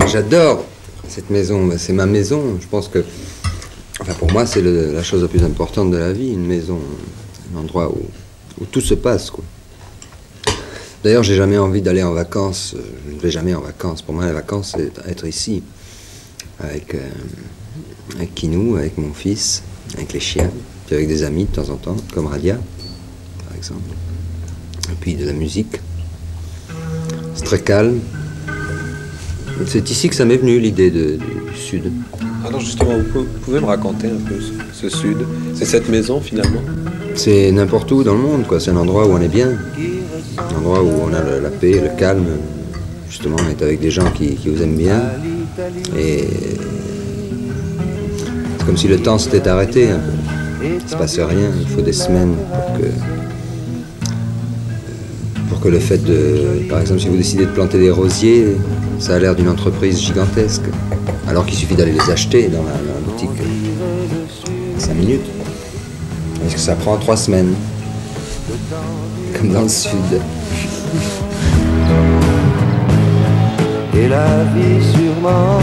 J'adore cette maison, c'est ma maison. Je pense que, enfin pour moi, c'est la chose la plus importante de la vie, une maison, un endroit où tout se passe, quoi. D'ailleurs, j'ai jamais envie d'aller en vacances. Je ne vais jamais en vacances. Pour moi, les vacances, c'est être ici, avec Kinou, avec mon fils, avec les chiens, puis avec des amis de temps en temps, comme Radia, par exemple. Et puis de la musique. C'est très calme. C'est ici que ça m'est venu, l'idée du Sud. Alors justement, vous pouvez me raconter un peu ce Sud? C'est cette maison, finalement? C'est n'importe où dans le monde, quoi. C'est un endroit où on est bien. Un endroit où on a la paix, le calme. Justement, on est avec des gens qui vous aiment bien. Et c'est comme si le temps s'était arrêté un peu. Il ne se passe rien. Il faut des semaines pour que le fait de... Par exemple, si vous décidez de planter des rosiers, ça a l'air d'une entreprise gigantesque. Alors qu'il suffit d'aller les acheter dans la boutique 5 minutes. Parce que ça prend 3 semaines. Comme dans le Sud. Et la vie sûrement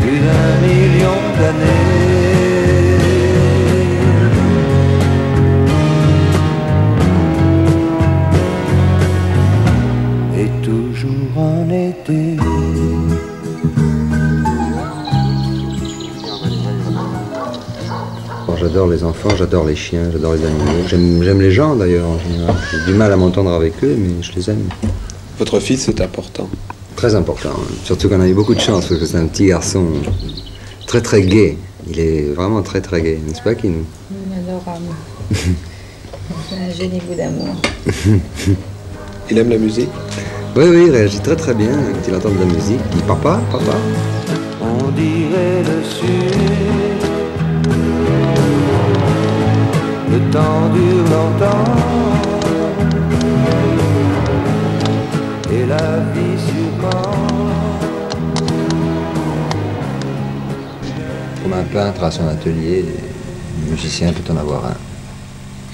plus d'1 million d'années et toujours en été. J'adore les enfants, j'adore les chiens, j'adore les animaux. J'aime les gens d'ailleurs en général. J'ai du mal à m'entendre avec eux, mais je les aime. Votre fils est important? Très important. Surtout qu'on a eu beaucoup de chance, parce que c'est un petit garçon très très gai. Il est vraiment très très gai, n'est-ce pas, Kinou? Adorable. C'est un joli bout d'amour. Il aime la musique? Oui, il réagit très très bien quand il entend de la musique. Il dit papa, papa. On dirait le Sud. Le temps dure longtemps et la vie sûrement. Comme un peintre à son atelier, un musicien peut en avoir un.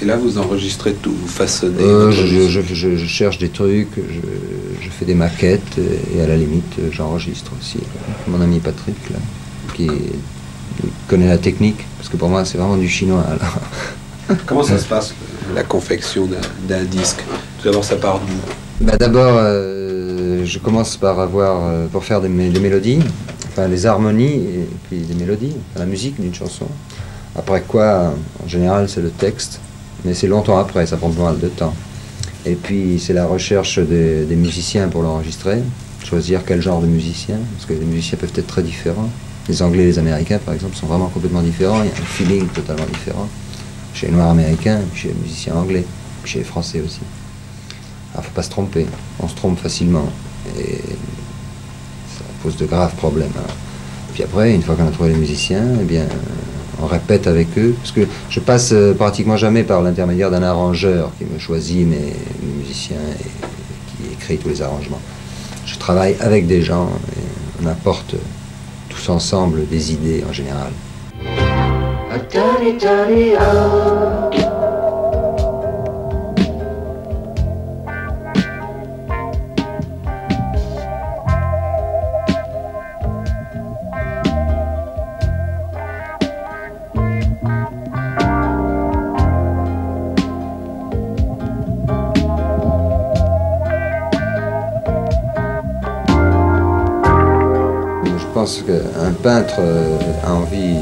Et là, vous enregistrez tout, vous façonnez? Je cherche des trucs, je fais des maquettes et à la limite, j'enregistre aussi. Mon ami Patrick, là, qui connaît la technique, parce que pour moi, c'est vraiment du chinois. Alors. Comment ça se passe, la confection d'un disque? Tout d'abord, ça part d'où? D'abord, je commence par pour faire des mélodies, enfin les harmonies et puis des mélodies, enfin, la musique d'une chanson. Après quoi, en général, c'est le texte, mais c'est longtemps après, ça prend pas mal de temps. Et puis, c'est la recherche des musiciens pour l'enregistrer, choisir quel genre de musicien, parce que les musiciens peuvent être très différents. Les Anglais et les Américains, par exemple, sont vraiment complètement différents, il y a un feeling totalement différent. Chez les Noirs américains, chez les musiciens anglais, chez les Français aussi. Alors, faut pas se tromper, on se trompe facilement, et ça pose de graves problèmes. Alors. Puis après, une fois qu'on a trouvé les musiciens, eh bien, on répète avec eux, parce que je passe pratiquement jamais par l'intermédiaire d'un arrangeur qui me choisit mes musiciens et qui écrit tous les arrangements. Je travaille avec des gens et on apporte tous ensemble des idées en général. Je pense qu'un peintre a envie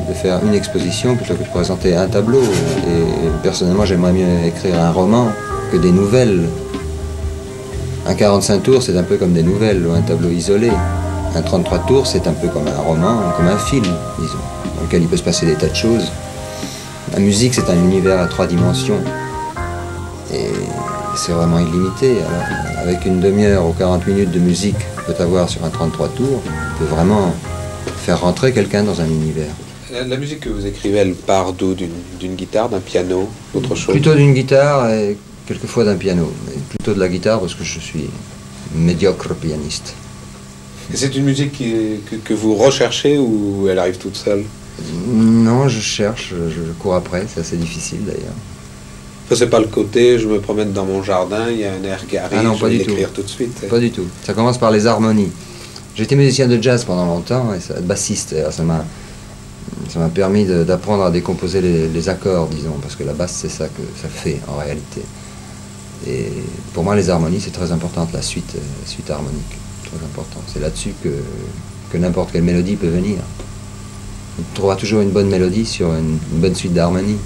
de faire une exposition plutôt que de présenter un tableau. Et personnellement, j'aimerais mieux écrire un roman que des nouvelles. Un 45 tours, c'est un peu comme des nouvelles ou un tableau isolé. Un 33 tours, c'est un peu comme un roman, comme un film, disons, dans lequel il peut se passer des tas de choses. La musique, c'est un univers à 3 dimensions. Et c'est vraiment illimité. Alors, avec une demi-heure ou 40 minutes de musique qu'on peut avoir sur un 33 tours, on peut vraiment faire rentrer quelqu'un dans un univers. La musique que vous écrivez, elle part d'où? D'une guitare, d'un piano, autre chose? Plutôt d'une guitare et quelquefois d'un piano. Mais plutôt de la guitare parce que je suis médiocre pianiste. Et c'est une musique que vous recherchez ou elle arrive toute seule? Non, je cherche, je cours après, c'est assez difficile d'ailleurs. Enfin, c'est pas le côté, je me promène dans mon jardin, il y a un air qui arrive, Ah non, je pas vais du tout. l'écrire tout de suite. Pas du tout. Ça commence par les harmonies. J'étais musicien de jazz pendant longtemps, et bassiste. Et ça m'a permis d'apprendre à décomposer les accords, disons, parce que la basse, c'est ça que ça fait en réalité. Et pour moi, les harmonies, c'est très important, la suite harmonique, très important. C'est là-dessus que n'importe quelle mélodie peut venir. On trouvera toujours une bonne mélodie sur une bonne suite d'harmonies.